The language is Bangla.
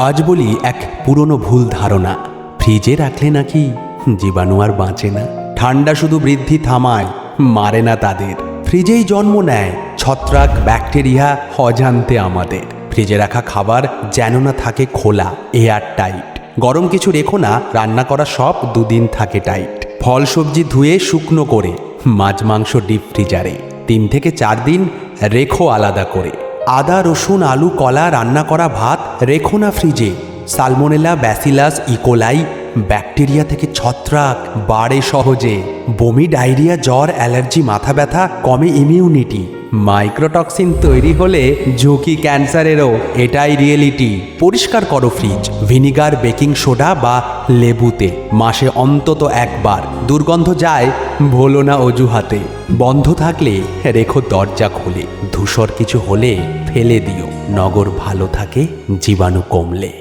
আজ বলি এক পুরনো ভুল ধারণা, ফ্রিজে রাখলে নাকি জীবাণু আর বাঁচে না। ঠান্ডা শুধু বৃদ্ধি থামায়, মারে না তাদের। ফ্রিজেই জন্ম নেয় ছত্রাক, ব্যাকটেরিয়া অজান্তে আমাদের। ফ্রিজে রাখা খাবার যেন না থাকে খোলা, এয়ার টাইট। গরম কিছু রেখো না, রান্না করা সব দুদিন থাকে টাইট। ফল সবজি ধুয়ে শুকনো করে, মাছ মাংস ডিপ ফ্রিজারে 3 থেকে 4 দিন রেখো আলাদা করে। আদা রসুন আলু কলা রান্না করা ভাত রেখো না ফ্রিজে। সালমোনেলা ব্যাসিলাস ইকোলাই ব্যাকটেরিয়া থেকে ছত্রাক বাড়ে সহজে। বমি ডায়রিয়া জ্বর অ্যালার্জি মাথা ব্যথা কমে ইমিউনিটি। মাইক্রোটক্সিন তৈরি হলে ঝুঁকি ক্যান্সারেরও, এটাই রিয়েলিটি। পরিষ্কার করো ফ্রিজ ভিনিগার বেকিং সোডা বা লেবুতে মাসে অন্তত একবার। দুর্গন্ধ যায় ভোলো না অজুহাতে। বন্ধ থাকলে রেখো দরজা খুলে। ধূসর কিছু হলে ফেলে দিও, নগর ভালো থাকে জীবাণু কমলে।